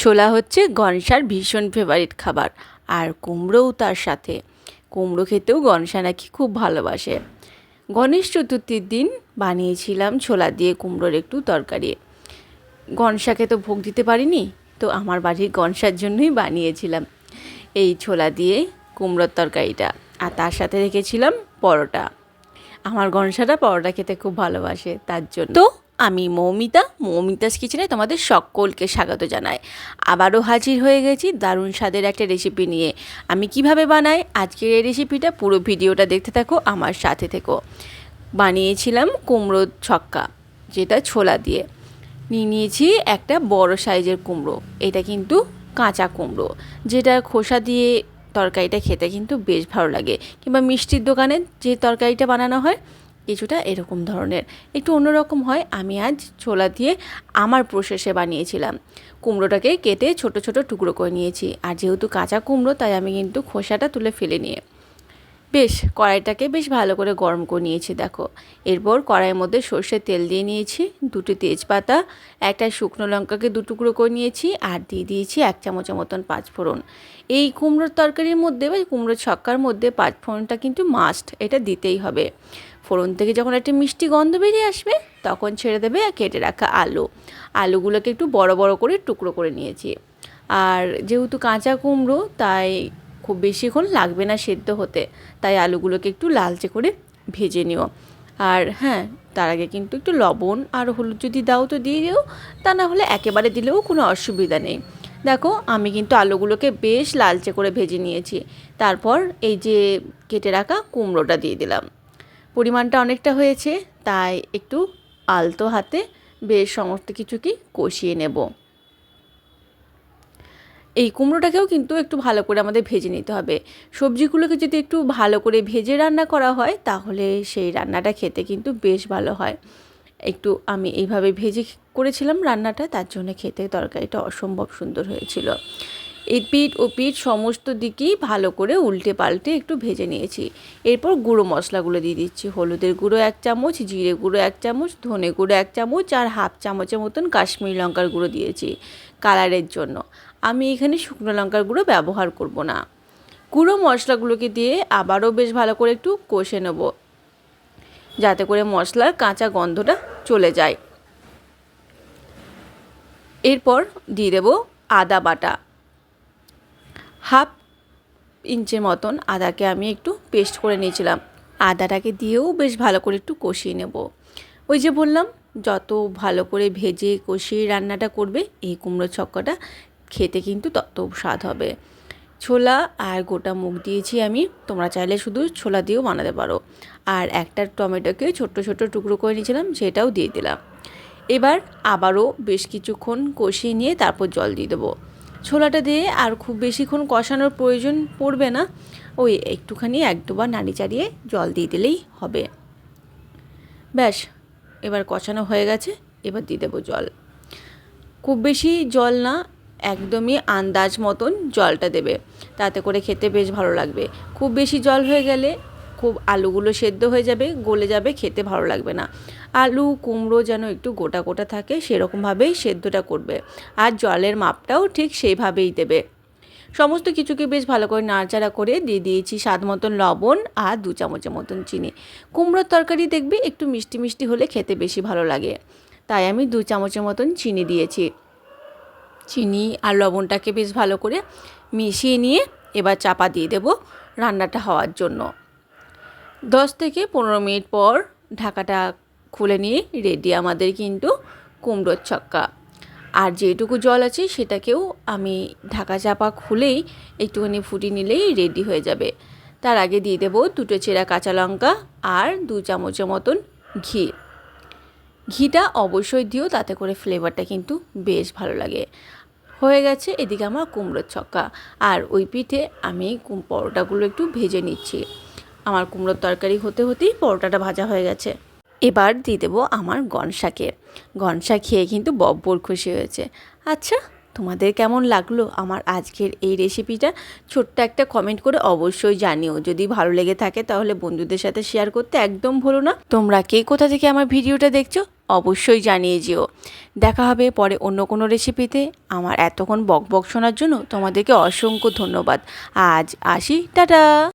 ছোলা হচ্ছে গনসার ভীষণ ফেভারিট খাবার, আর কুমড়োও তার সাথে। কুমড়ো খেতেও গনসা নাকি খুব ভালোবাসে। গণেশ চতুর্থীর দিন বানিয়েছিলাম ছোলা দিয়ে কুমড়োর একটু তরকারি। গনসাকে তো ভোগ দিতে পারিনি, তো আমার বাড়ির গনসার জন্যই বানিয়েছিলাম এই ছোলা দিয়ে কুমড়োর তরকারিটা। আর তার সাথে রেখেছিলাম পরোটা। আমার গনসাটা পরোটা খেতে খুব ভালোবাসে, তার জন্য। তো আমি মৌমিতাস কিচেনে তোমাদের সকলকে স্বাগত জানাই। আবারও হাজির হয়ে গেছি দারুণ স্বাদের একটা রেসিপি নিয়ে। আমি কিভাবে বানাই আজকের এই রেসিপিটা, পুরো ভিডিওটা দেখতে থাকো, আমার সাথে থেকো। বানিয়েছিলাম কুমড়ো ছক্কা, যেটা ছোলা দিয়ে। নিয়েছি একটা বড় সাইজের কুমড়ো। এটা কিন্তু কাঁচা কুমড়ো, যেটা খোসা দিয়ে তরকারিটা খেতে কিন্তু বেশ ভালো লাগে, কিংবা মিষ্টির দোকানে যে তরকারিটা বানানো হয় কিছুটা এরকম ধরনের, একটু অন্যরকম হয়। আমি আজ ছোলা দিয়ে আমার প্রসেসে বানিয়েছিলাম। কুমড়োটাকে কেটে ছোট ছোট টুকরো করে নিয়েছি, আর যেহেতু কাঁচা কুমড়ো তাই আমি কিন্তু খোসাটা তুলে ফেলে নিয়ে বেশ কড়াইটাকে বেশ ভালো করে গরম করে নিয়েছি। দেখো, এরপর কড়াইয়ের মধ্যে সর্ষের তেল দিয়ে নিয়েছি, দুটো তেজপাতা, একটা শুকনো লঙ্কাকে দু টুকরো করে নিয়েছি, আর দিয়ে দিয়েছি 1 চামচের মতন পাঁচফোড়ন। এই কুমড়োর তরকারির মধ্যে বা কুমড়োর ছক্কার মধ্যে পাঁচফোড়নটা কিন্তু মাস্ট, এটা দিতেই হবে। ফোড়ন থেকে যখন একটা মিষ্টি গন্ধ বেরিয়ে আসবে তখন ছেড়ে দেবে কেটে রাখা আলুগুলোকে একটু বড় বড় করে টুকরো করে নিয়েছি। আর যেহেতু কাঁচা কুমড়ো তাই খুব বেশিক্ষণ লাগবে না সেদ্ধ হতে, তাই আলুগুলোকে একটু লালচে করে ভেজে নিও। আর হ্যাঁ, তার আগে কিন্তু একটু লবণ আর হলুদ যদি দাও তো দিয়ে দিও, তা না হলে একেবারে দিলেও কোনো অসুবিধা নেই। দেখো, আমি কিন্তু আলুগুলোকে বেশ লালচে করে ভেজে নিয়েছি। তারপর এই যে কেটে রাখা কুমড়োটা দিয়ে দিলাম। পরিমাণটা অনেকটা হয়েছে, তাই একটু আলতো হাতে বেশ সমস্ত কিছুকে কষিয়ে নেব। এই কুমড়োটাকেও কিন্তু একটু ভালো করে আমাদের ভেজে নিতে হবে। সবজিগুলোকে যদি একটু ভালো করে ভেজে রান্না করা হয় তাহলে সেই রান্নাটা খেতে কিন্তু বেশ ভালো হয়। একটু আমি এইভাবে ভেজে করেছিলাম রান্নাটা, তার জন্য খেতে তরকারিটা অসম্ভব সুন্দর হয়েছিল। এই পিঠ ও পিঠ সমস্ত দিকেই ভালো করে উল্টে পাল্টে একটু ভেজে নিয়েছি। এরপর গুঁড়ো মশলাগুলো দিয়ে দিচ্ছি। হলুদের গুঁড়ো 1 চামচ, জিরে গুঁড়ো 1 চামচ, ধনে গুঁড়ো 1 চামচ, আর হাফ চামচের মতন কাশ্মীরি লঙ্কার গুঁড়ো দিয়েছি কালারের জন্য। আমি এখানে শুকনো লঙ্কার গুঁড়ো ব্যবহার করব না। গুঁড়ো মশলাগুলোকে দিয়ে আবারও বেশ ভালো করে একটু কষে নেব, যাতে করে মশলার কাঁচা গন্ধটা চলে যায়। এরপর দিয়ে দেব আদা বাটা। হাফ ইঞ্চের মতন আদাকে আমি একটু পেস্ট করে নিয়েছিলাম। আদাটাকে দিয়েও বেশ ভালো করে একটু কষিয়ে নেব। ওই যে বললাম, যত ভালো করে ভেজে কষিয়ে রান্নাটা করবে এই কুমড়ো ছক্কাটা খেতে কিন্তু তত স্বাদ হবে। ছোলা আর গোটা মুগ দিয়েছি আমি, তোমরা চাইলে শুধু ছোলা দিয়েও বানাতে পারো। আর একটা টমেটোকে ছোট্ট ছোট্ট টুকরো করে নিয়েছিলাম, সেটাও দিয়ে দিলাম। এবার আবারও বেশ কিছুক্ষণ কষিয়ে নিয়ে তারপর জল দিয়ে দেবো। ছোলাটা দিয়ে আর খুব বেশিক্ষণ কষানোর প্রয়োজন পড়বে না, ওই একটুখানি 1-2 বার নাড়ি চাড়িয়ে জল দিয়ে দিলেই হবে। ব্যাস, এবার কষানো হয়ে গেছে, এবার দিয়ে দেবো জল। খুব বেশি জল না, একদমই আন্দাজ মতন জলটা দেবে, তাতে করে খেতে বেশ ভালো লাগবে। খুব বেশি জল হয়ে গেলে খুব আলুগুলো সেদ্ধ হয়ে যাবে, গলে যাবে, খেতে ভালো লাগবে না। আলু কুমড়ো যেন একটু গোটা গোটা থাকে সেরকমভাবেই সেদ্ধটা করবে, আর জলের মাপটাও ঠিক সেইভাবেই দেবে। সমস্ত কিছুকে বেশ ভালো করে নাড়াচাড়া করে দিয়ে দিয়েছি স্বাদ মতন লবণ আর 2 চামচের মতন চিনি। কুমড়োর তরকারি দেখবে একটু মিষ্টি মিষ্টি হলে খেতে বেশি ভালো লাগে, তাই আমি 2 চামচের মতন চিনি দিয়েছি। চিনি আর লবণটাকে বেশ ভালো করে মিশিয়ে নিয়ে এবার চাপা দিয়ে দেব রান্নাটা হওয়ার জন্য। 10 থেকে 15 মিনিট পর ঢাকাটা খুলে নিয়ে রেডি আমাদের কিন্তু কুমড়োর ছক্কা। আর যেটুকু জল আছে সেটাকেও আমি ঢাকা চাপা খুলেই একটুখানি ফুটিয়ে নিলেই রেডি হয়ে যাবে। তার আগে দিয়ে দেবো 2টো চেরা কাঁচা লঙ্কা আর 2 চামচের মতন ঘি। ঘিটা অবশ্যই দিও, তাতে করে ফ্লেভারটা কিন্তু বেশ ভালো লাগে। হয়ে গেছে এদিকে আমার কুমড়োর ছক্কা, আর ওই পিঠে আমি পরোটাগুলো একটু ভেজে নিচ্ছি। আমার কুমড়োর তরকারি হতে হতেই পরোটাটা ভাজা হয়ে গেছে। এবার দিয়ে দেবো আমার গনসাকে। গনসা খেয়ে কিন্তু বব্বর খুশি হয়েছে। আচ্ছা, তোমাদের কেমন লাগলো আমার আজকের এই রেসিপিটা? ছোট্ট একটা কমেন্ট করে অবশ্যই জানিও। যদি ভালো লেগে থাকে তাহলে বন্ধুদের সাথে শেয়ার করতে একদম ভুলো না। তোমরা কে কোথা থেকে আমার ভিডিওটা দেখছো অবশ্যই জানিয়ে যেও। দেখা হবে পরে অন্য কোনো রেসিপিতে। আমার এতক্ষণ বক বক শোনার জন্য তোমাদেরকে অসংখ্য ধন্যবাদ। আজ আসি, টাটা।